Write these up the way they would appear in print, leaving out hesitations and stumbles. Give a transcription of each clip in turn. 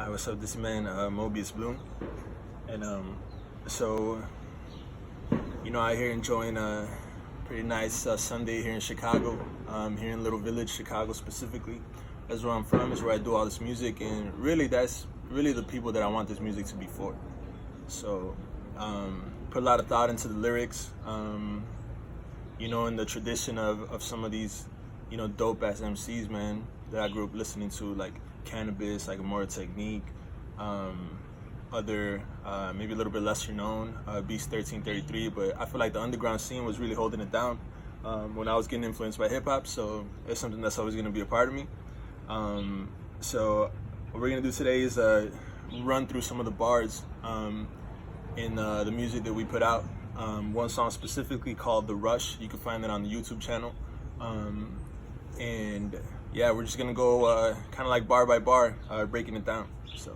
What's up? This man, Mobius Bloom, and so out here enjoying a pretty nice Sunday here in Chicago, here in Little Village, Chicago specifically. That's where I'm from. Is where I do all this music, and really, that's really the people that I want this music to be for. So, put a lot of thought into the lyrics. In the tradition of some of these, dope ass MCs, man, that I grew up listening to, like Cannabis, like Immortal Technique, other maybe a little bit lesser known, Beast 1333, but I feel like the underground scene was really holding it down when I was getting influenced by hip hop, so it's something that's always gonna be a part of me. So what we're gonna do today is run through some of the bars in the music that we put out. One song specifically called The Rush. You can find it on the YouTube channel. And yeah, we're just gonna go kind of like bar by bar, breaking it down. So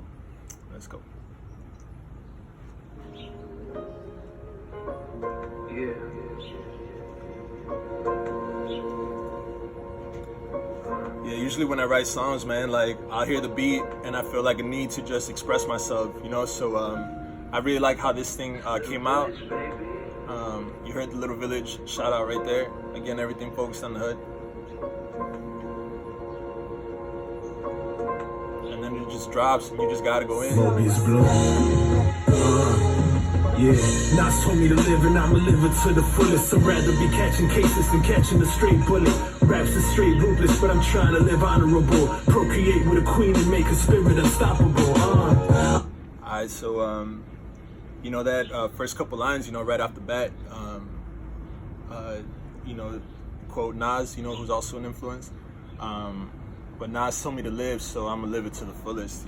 let's go. Yeah, usually when I write songs, man, like I'll hear the beat and I feel like a need to just express myself, so I really like how this thing came out. You heard the Little Village shout out right there. Again, everything focused on the hood. And then it just drops and you just gotta go in. Mobius Bloom. Yeah, Nas told me to live and I'ma live it to the fullest. I'd rather be catching cases than catching a straight bullet. Raps is straight ruthless, but I'm trying to live honorable. Procreate with a queen and make her spirit unstoppable. Alright, so that first couple lines, right off the bat, quote Nas, who's also an influence. But Nas told me to live, so I'm gonna live it to the fullest,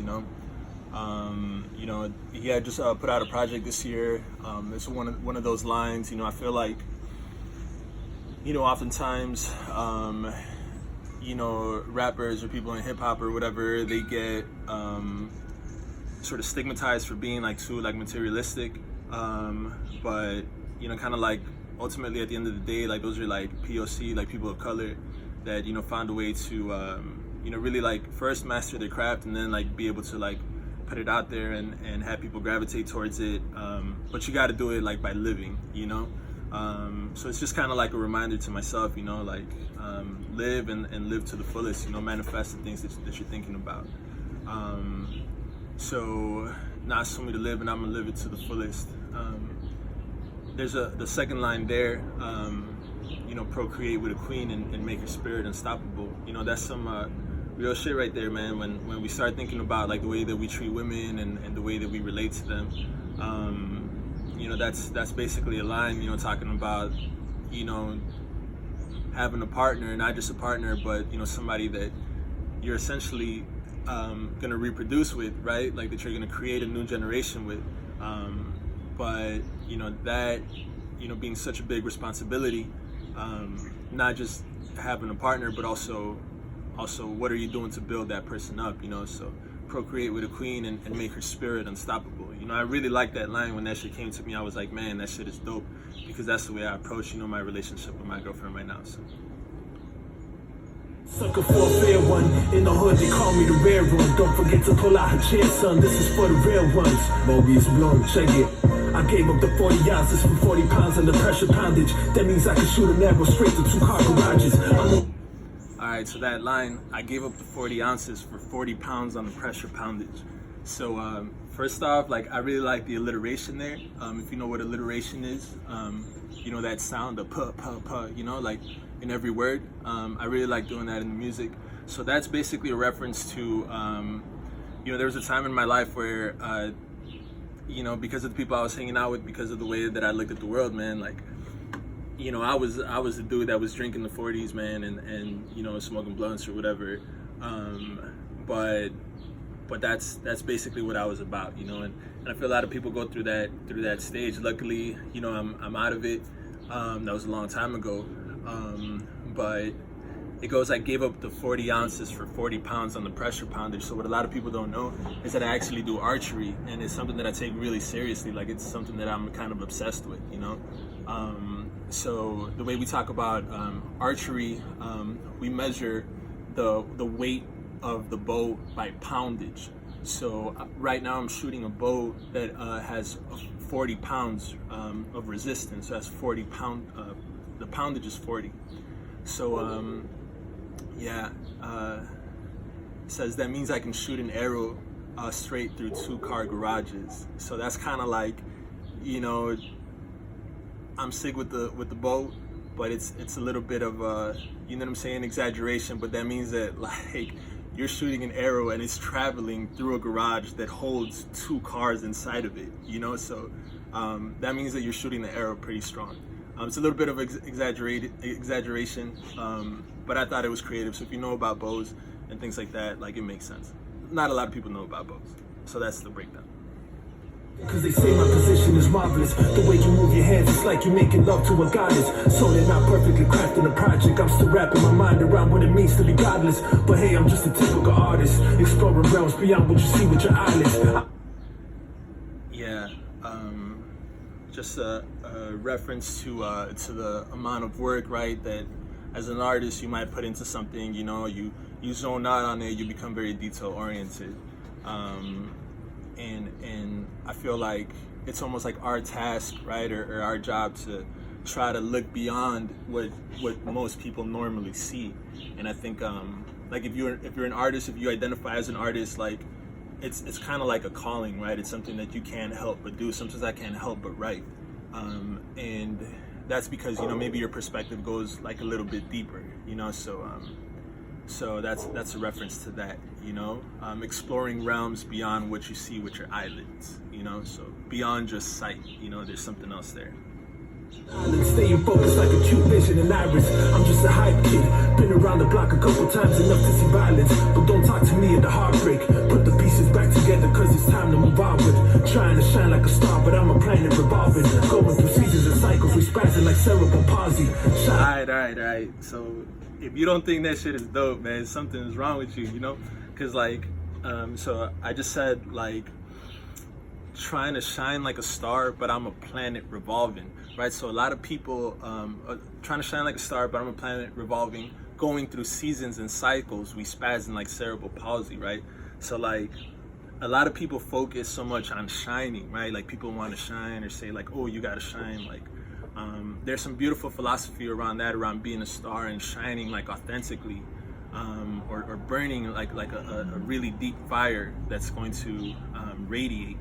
He had just put out a project this year. It's one of those lines, I feel like, oftentimes, rappers or people in hip hop or whatever, they get sort of stigmatized for being like too like materialistic. But kind of like ultimately at the end of the day, like those are like POC, like people of color that found a way to really like first master their craft and then like be able to like put it out there and have people gravitate towards it. But you got to do it like by living, so it's just kind of like a reminder to myself, live and live to the fullest, manifest the things that you're thinking about. So Nas told me to live and I'm gonna live it to the fullest. There's the second line there, procreate with a queen and make her spirit unstoppable. That's some real shit right there, man. When we start thinking about like the way that we treat women and the way that we relate to them, that's basically a line, talking about, having a partner, not just a partner, but somebody that you're essentially gonna reproduce with, right? Like that you're gonna create a new generation with. But that being such a big responsibility, not just having a partner, but also what are you doing to build that person up, so procreate with a queen and make her spirit unstoppable. I really like that line. When that shit came to me, I was like, man, that shit is dope, because that's the way I approach my relationship with my girlfriend right now. So Sucker for a fair one. In the hood they call me the rare one. Don't forget to pull out her chair, son. This is for the real ones. Mobius Bloom, check it. I gave up the 40 ounces for 40 pounds under pressure poundage. That means I can shoot an arrow straight to 2-car garages. Alright, so that line, I gave up the 40 ounces for 40 pounds on the pressure poundage. So first off, like I really like the alliteration there. If you know what alliteration is, that sound of puh, puh, puh, like in every word. I really like doing that in the music. So that's basically a reference to, there was a time in my life where, because of the people I was hanging out with, because of the way that I looked at the world, man, like, I was the dude that was drinking the 40s, man, and smoking blunts or whatever. But that's basically what I was about, and I feel a lot of people go through that stage. Luckily, I'm out of it. That was a long time ago. But it goes, I gave up the 40 ounces for 40 pounds on the pressure poundage. So what a lot of people don't know is that I actually do archery, and it's something that I take really seriously. Like it's something that I'm kind of obsessed with, So the way we talk about archery, we measure the weight of the bow by poundage. So right now I'm shooting a bow that has 40 pounds of resistance. So that's 40 pound. The poundage is 40. So yeah, says that means I can shoot an arrow straight through 2-car garages. So that's kind of like, you know, I'm sick with the bow, but it's a little bit of you know what I'm saying, exaggeration. But that means that like you're shooting an arrow and it's traveling through a garage that holds 2 cars inside of it, you know? So that means that you're shooting the arrow pretty strong. It's a little bit of exaggeration, but I thought it was creative. So if you know about bows and things like that, like, it makes sense. Not a lot of people know about bows. So that's the breakdown. Cause they say my position is marvelous. The way you move your hands, it's like you're making love to a goddess. So they're not perfectly crafting a project. I'm still wrapping my mind around what it means to be godless. But hey, I'm just a typical artist, exploring realms beyond what you see with your eyelids. Yeah, just a reference to the amount of work, right, that as an artist you might put into something. You know, you zone out on it, you become very detail oriented. And I feel like it's almost like our task, right, or our job to try to look beyond what most people normally see. And I think like if you're an artist, if you identify as an artist, like it's kind of like a calling, right? It's something that you can't help but do. Sometimes I can't help but write, and that's because, you know, maybe your perspective goes like a little bit deeper, you know. So that's a reference to that, you know, exploring realms beyond what you see with your eyelids, you know, so beyond just sight, you know, there's something else there. Staying focused like a cute vision and iris. I'm just a hype kid, been around the block a couple times, enough to see violence. But don't talk to me at the heartbreak. Put the pieces back together, cause it's time to move on with. Trying to shine like a star, but I'm a planet revolving. Going through seasons and cycles, we spazzing like cerebral palsy. Alright. So if you don't think that shit is dope, man, something is wrong with you, you know? Cause like, so I just said, like, trying to shine like a star, but I'm a planet revolving, right? So a lot of people trying to shine like a star, but I'm a planet revolving, going through seasons and cycles, we spazzing like cerebral palsy, right? So like, a lot of people focus so much on shining, right? Like, people want to shine or say like, oh, you gotta shine. Like, there's some beautiful philosophy around that, around being a star and shining like authentically, or burning like a really deep fire that's going to radiate.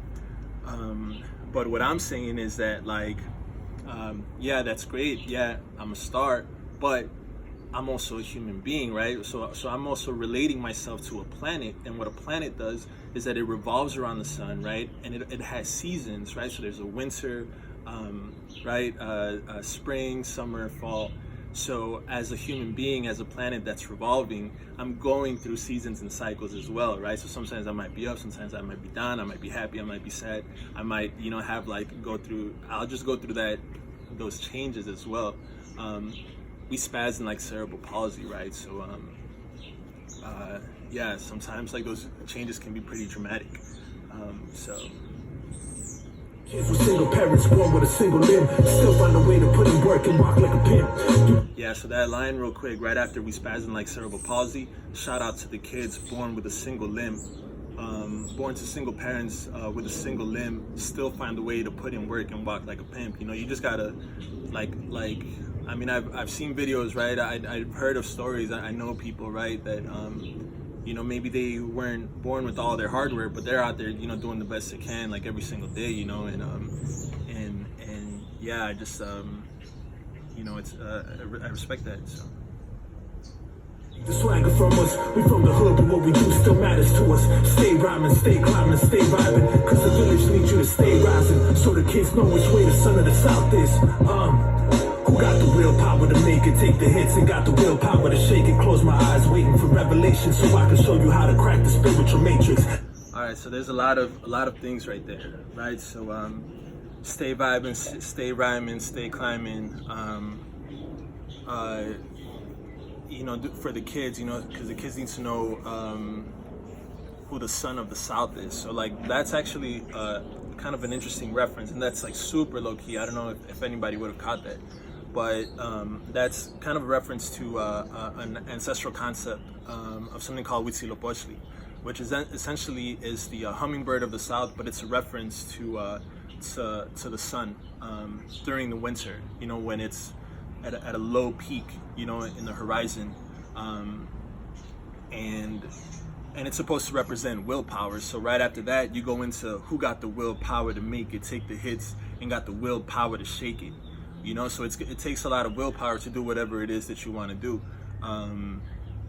But what I'm saying is that, like, yeah, that's great. Yeah, I'm a star, but I'm also a human being, right? So I'm also relating myself to a planet, and what a planet does is that it revolves around the sun, right? And it has seasons, right? So there's a winter, right? Spring, summer, fall. So as a human being, as a planet that's revolving, I'm going through seasons and cycles as well, right? So sometimes I might be up, sometimes I might be down, I might be happy, I might be sad, I might, you know, have like I'll just go through those changes as well. We spaz in like cerebral palsy, right? So yeah, sometimes like those changes can be pretty dramatic. Kids with single parents, born with a single limb, still find a way to put in work and walk like a pimp. Yeah, so that line real quick, right after we spazzing like cerebral palsy, shout out to the kids born with a single limb, born to single parents with a single limb, still find a way to put in work and walk like a pimp. You know, you just gotta, like, I mean, I've seen videos, right? I've heard of stories. I know people, right, that you know, maybe they weren't born with all their hardware, but they're out there, you know, doing the best they can, like every single day, you know, and yeah, I just, you know, it's, I respect that, so. The swagger from us, we from the hood, but what we do still matters to us. Stay rhyming, stay climbing, stay vibing, cause the village needs you to stay rising, so the kids know which way the sun of the south is. Who got the willpower to make it, take the hits, and got the willpower to shake it? Close my eyes, waiting for revelation, so I can show you how to crack the spiritual matrix. All right, so there's a lot of things right there, right? So stay vibing, stay rhyming, stay climbing. You know, for the kids, you know, because the kids need to know who the son of the South is. So like, that's actually kind of an interesting reference, and that's like super low key. I don't know if anybody would have caught that. But that's kind of a reference to an ancestral concept of something called Huitzilopochtli, which is essentially is the hummingbird of the South, but it's a reference to the sun during the winter. You know, when it's at a low peak, you know, in the horizon, and it's supposed to represent willpower. So right after that, you go into who got the willpower to make it, take the hits, and got the willpower to shake it. You know, so it takes a lot of willpower to do whatever it is that you want to do.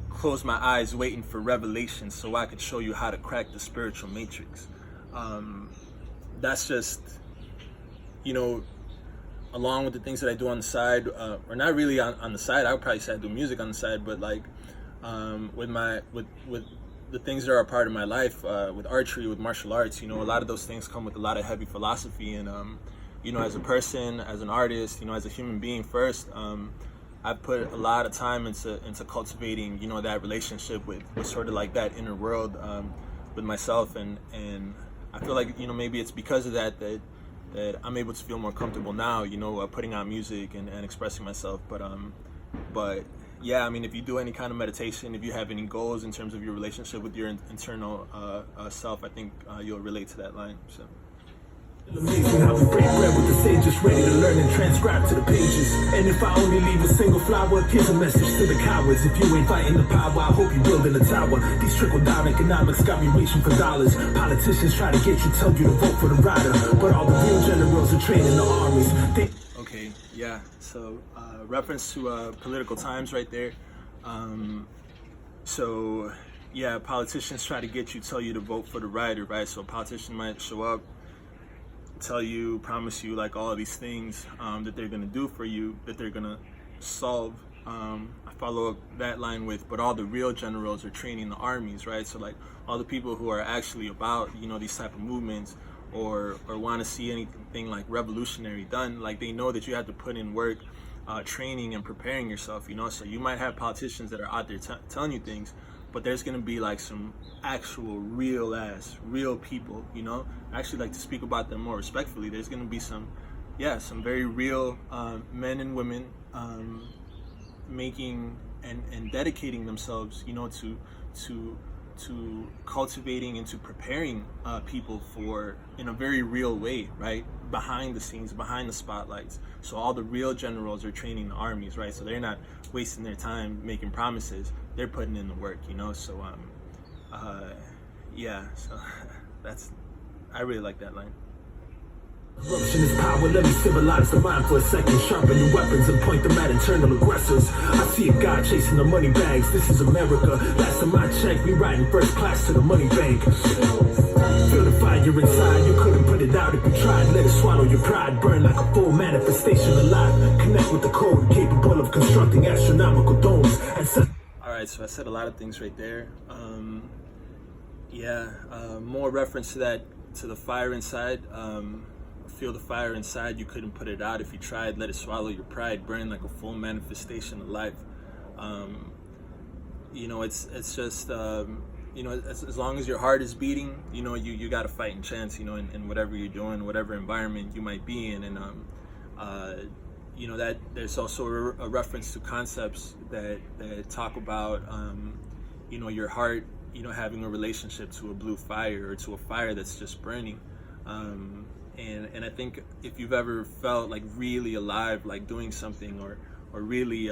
Close my eyes, waiting for revelation, so I could show you how to crack the spiritual matrix. That's just, you know, along with the things that I do on the side, or not really on the side. I would probably say I do music on the side, but like with the things that are a part of my life, with archery, with martial arts, you know, a lot of those things come with a lot of heavy philosophy. And you know, as a person, as an artist, you know, as a human being first, I've put a lot of time into cultivating, you know, that relationship with sort of like that inner world with myself, and I feel like, you know, maybe it's because of that I'm able to feel more comfortable now, you know, putting out music and expressing myself. But yeah, I mean, if you do any kind of meditation, if you have any goals in terms of your relationship with your internal self, I think you'll relate to that line. So. Amazing how we break bread with the sages, ready to learn and transcribe to the pages. And if I only leave a single flower, here's a message to the cowards. If you ain't fighting the power, I hope you building a tower. These trickle-down economics got me reaching for dollars. Politicians try to get you, tell you to vote for the rider, but all the real generals are training the armies. Okay, yeah, so reference to political times right there. So yeah, politicians try to get you, tell you to vote for the rider, right? So a politician might show up, tell you, promise you like all of these things that they're gonna do for you, that they're gonna solve. I follow up that line with, but all the real generals are training the armies, right? So like all the people who are actually about, you know, these type of movements, or want to see anything like revolutionary done, like they know that you have to put in work, training and preparing yourself, you know. So you might have politicians that are out there telling you things, but there's gonna be like some actual real people, you know. I actually like to speak about them more respectfully. There's gonna be some very real men and women making and dedicating themselves, you know, to cultivating and to preparing people for, in a very real way, right? Behind the scenes, behind the spotlights. So all the real generals are training the armies, right? So they're not wasting their time making promises. They're putting in the work, you know? So, yeah, so I really like that line. Corruption is power, let me civilize the mind for a second. Sharpen your weapons and point them at internal aggressors. I see a guy chasing the money bags, this is America. Last time I checked, we riding first class to the money bank. Feel the fire inside, you couldn't put it out if you tried. Let it swallow your pride, burn like a full manifestation alive. Connect with the code, capable of constructing astronomical domes. Alright, so I said a lot of things right there. More reference to that, to the fire inside. Feel the fire inside, you couldn't put it out if you tried. Let it swallow your pride, burn like a full manifestation of life. You know, it's just, you know, as long as your heart is beating, you know, you got a fighting chance, you know, in whatever you're doing, whatever environment you might be in. And you know, that there's also a reference to concepts that talk about, you know, your heart, you know, having a relationship to a blue fire, or to a fire that's just burning. And I think if you've ever felt like really alive, like doing something, or really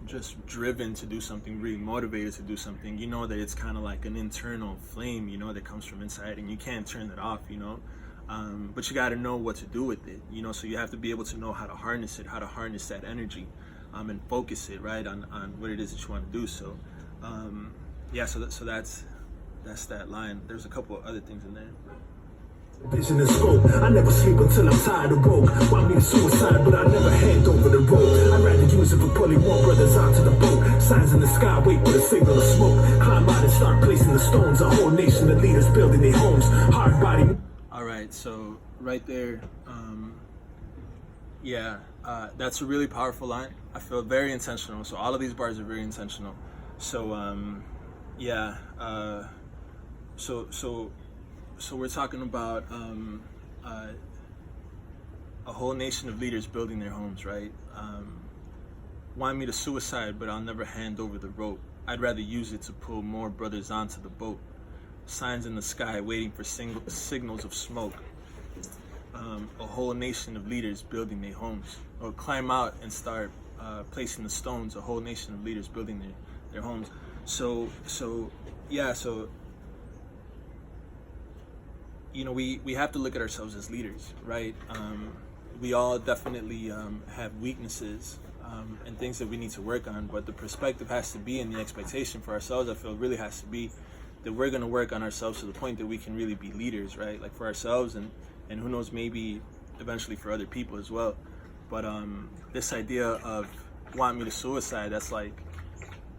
just driven to do something, really motivated to do something, you know that it's kind of like an internal flame, you know, that comes from inside, and you can't turn it off, you know. But you got to know what to do with it, you know. So you have to be able to know how to harness it, how to harness that energy, and focus it right on what it is that you want to do. So yeah, so that's that line. There's a couple of other things in there. Vision and scope. I never sleep until I'm tired of woke. Want me to suicide, but I never hand over the rope. I'd rather use it for pulling more brothers onto the boat. Signs in the sky, wait for the signal of smoke. Climb out and start placing the stones. A whole nation of leaders building their homes. Hard body. All right, so right there, that's a really powerful line. I feel very intentional. So all of these bars are very intentional. So So we're talking about a whole nation of leaders building their homes, right? Want me to suicide, but I'll never hand over the rope. I'd rather use it to pull more brothers onto the boat. Signs in the sky waiting for signals of smoke. A whole nation of leaders building their homes. Or climb out and start placing the stones. A whole nation of leaders building their homes. So you know, we have to look at ourselves as leaders, right? We all definitely have weaknesses and things that we need to work on, but the perspective has to be, and the expectation for ourselves, I feel, really has to be that we're going to work on ourselves to the point that we can really be leaders, right? Like for ourselves and who knows, maybe eventually for other people as well. But this idea of want me to suicide, that's like,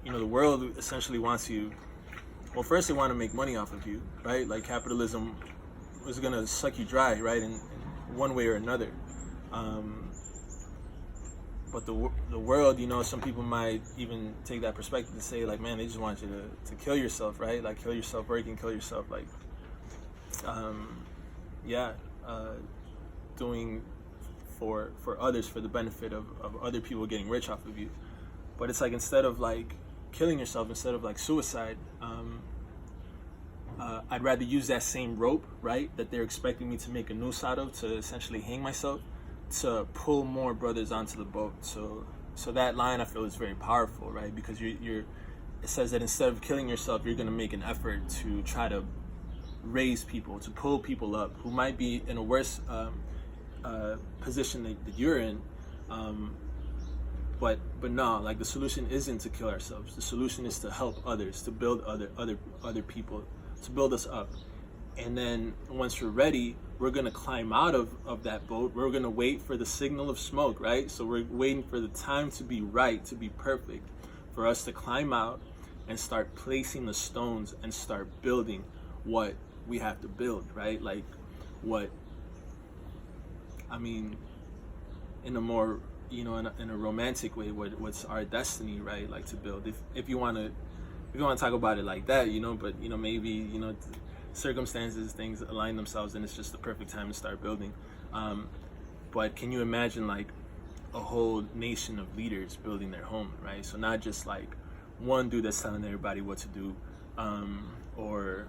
you know, the world essentially wants you, well, first they want to make money off of you, right? Like capitalism is going to suck you dry, right? In one way or another. But the world, you know, some people might even take that perspective to say, like, man, they just want you to kill yourself, right? Like, kill yourself working, kill yourself, like, doing for others, for the benefit of other people getting rich off of you. But it's like, instead of like killing yourself, instead of like suicide, I'd rather use that same rope, right, that they're expecting me to make a noose out of, to essentially hang myself, to pull more brothers onto the boat. So that line, I feel, is very powerful, right? Because it says that instead of killing yourself, you're going to make an effort to try to raise people, to pull people up who might be in a worse position that you're in. But no, like the solution isn't to kill ourselves. The solution is to help others, to build other people, to build us up. And then once we're ready, we're going to climb out of that boat. We're going to wait for the signal of smoke, right? So we're waiting for the time to be right, to be perfect, for us to climb out and start placing the stones and start building what we have to build, right? Like in a more, you know, in a romantic way, what's our destiny, right? Like to build. If you want to talk about it like that, you know, but, you know, maybe, you know, circumstances, things align themselves, and it's just the perfect time to start building. But can you imagine like a whole nation of leaders building their home, right? So not just like one dude that's telling everybody what to do, or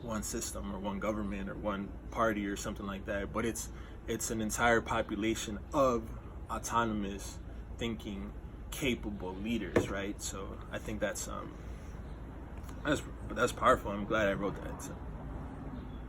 one system or one government or one party or something like that, but it's an entire population of autonomous, thinking, capable leaders, right? So I think that's powerful. I'm glad I wrote that. So.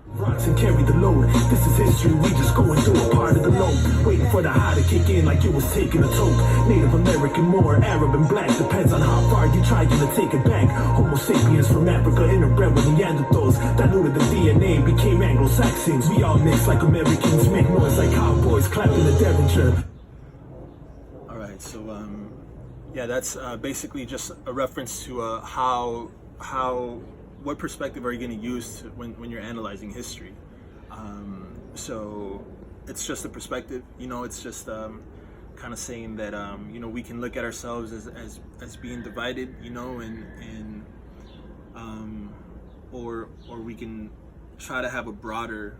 Rocks and carry the load. This is history, we just going through a part of the load. Waiting for the high to kick in like it was taking a toke. Native American, more Arab and black, depends on how far you trying to take it back. Homo sapiens from Africa, interbred with Neanderthals. Diluted the DNA, became Anglo-Saxons. We all mix like Americans, make noise like cowboys, clapping the Derringer. Alright, so yeah, that's basically just a reference to what perspective are you going to use when you're analyzing history? So it's just a perspective, you know. It's just kind of saying that you know, we can look at ourselves as being divided, you know, and or we can try to have a broader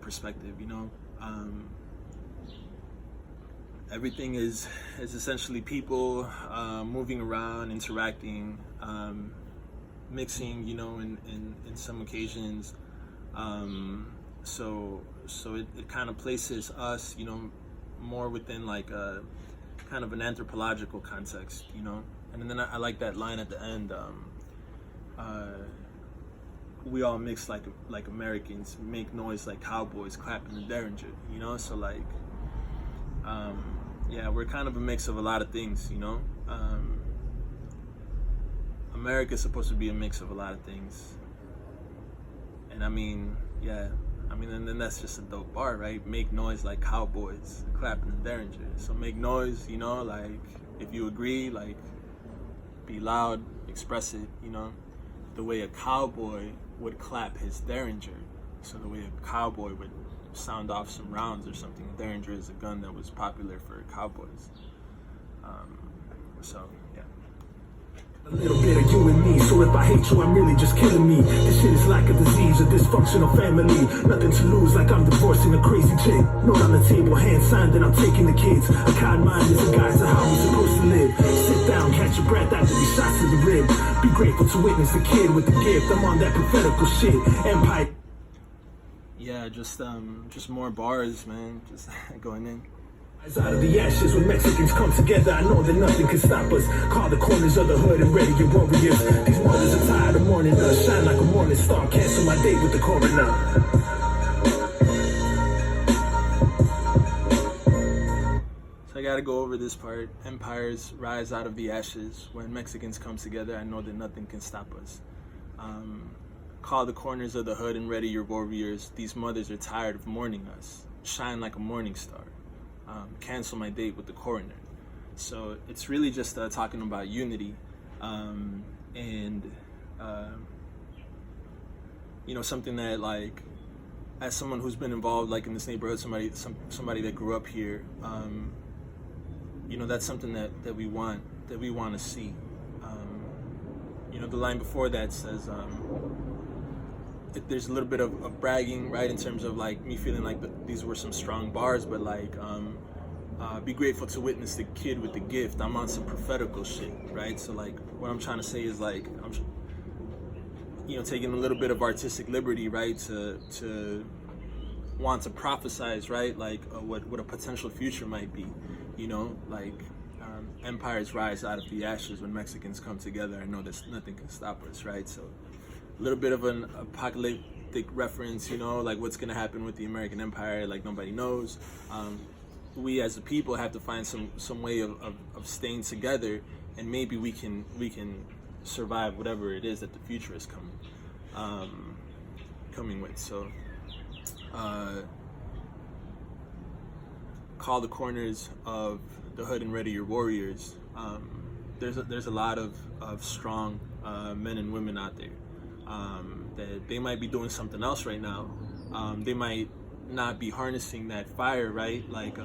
perspective, you know. Everything is essentially people moving around, interacting, mixing, you know, in some occasions. So it kind of places us, you know, more within like a kind of an anthropological context, you know. And then I like that line at the end. We all mix like Americans, make noise like cowboys, clapping the Derringer, you know. So like, yeah, we're kind of a mix of a lot of things, you know. America is supposed to be a mix of a lot of things, and I mean, yeah, I mean, and then that's just a dope bar, right? Make noise like cowboys, clapping the Derringer. So make noise, you know, like if you agree, like be loud, express it, you know, the way a cowboy would clap his Derringer. So the way a cowboy would sound off some rounds or something. A Derringer is a gun that was popular for cowboys. So yeah. A little bit of you and me, so if I hate you, I'm really just killing me. This shit is like a disease. raise a dysfunctional family. Nothing to lose, like I'm divorcing a crazy chick. Note on the table, hand signed, and I'm taking the kids. A kind mind is a guide to how we're supposed to live. Sit down, catch your breath after these shots to the rib. Be grateful to witness the kid with the gift. I'm on that prophetical shit. Empire. Yeah, just more bars, man. Just going in. Rise out of the ashes when Mexicans come together. I know that nothing can stop us. Call the corners of the hood and ready your warriors. These mothers are tired of mourning us. Shine like a morning star. Cancel my date with the coroner. So I gotta go over this part. Empires rise out of the ashes. When Mexicans come together, I know that nothing can stop us. Call the corners of the hood and ready your warriors. These mothers are tired of mourning us. Shine like a morning star. Cancel my date with the coroner. So it's really just talking about unity, and something that, like, as someone who's been involved, like, in this neighborhood, somebody that grew up here, that's something that we want to see. The line before that says, there's a little bit of bragging, right, in terms of, like, me feeling like these were some strong bars, but, like, be grateful to witness the kid with the gift. I'm on some prophetical shit, right? So, like, what I'm trying to say is, like, I'm taking a little bit of artistic liberty, right, to want to prophesize, right, like, what a potential future might be, like, empires rise out of the ashes when Mexicans come together. I know that nothing can stop us, right? So a little bit of an apocalyptic reference, like what's gonna happen with the American Empire, like nobody knows. We as a people have to find some way of staying together, and maybe we can survive whatever it is that the future is coming with. So call the corners of the hood and ready your warriors. There's a lot of strong men and women out there. That they might be doing something else right now. They might not be harnessing that fire, right? Like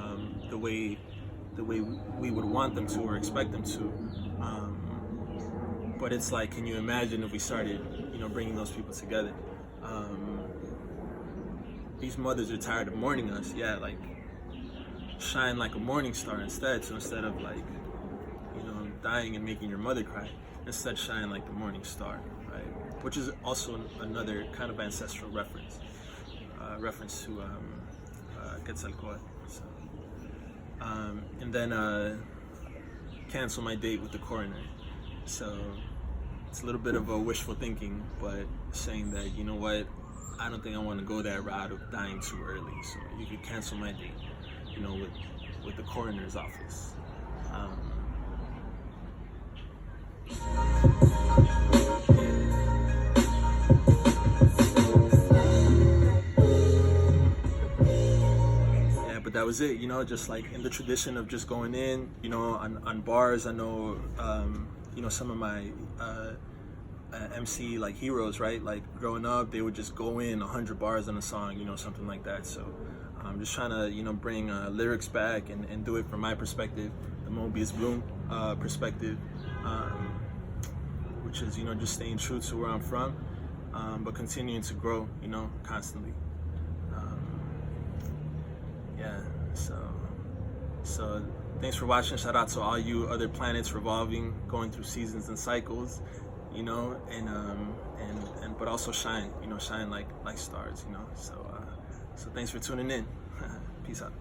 the way we would want them to or expect them to. But it's like, can you imagine if we started, bringing those people together? These mothers are tired of mourning us. Yeah, like, shine like a morning star instead. So instead of, like, dying and making your mother cry, instead shine like the morning star, right? Which is also another kind of ancestral reference to Quetzalcoatl. So, and then cancel my date with the coroner. So it's a little bit of a wishful thinking, but saying that, you know what, I don't think I want to go that route of dying too early. So you could cancel my date, with the coroner's office. But that was it, just like in the tradition of just going in, on bars. I know, some of my MC, like, heroes, right? Like, growing up, they would just go in 100 bars on a song, something like that. So I'm just trying to, bring lyrics back and do it from my perspective, the Mobius Bloom perspective, which is, just staying true to where I'm from, but continuing to grow, constantly. Yeah, so thanks for watching. Shout out to all you other planets revolving, going through seasons and cycles, and but also shine, shine like stars, so thanks for tuning in. Peace out.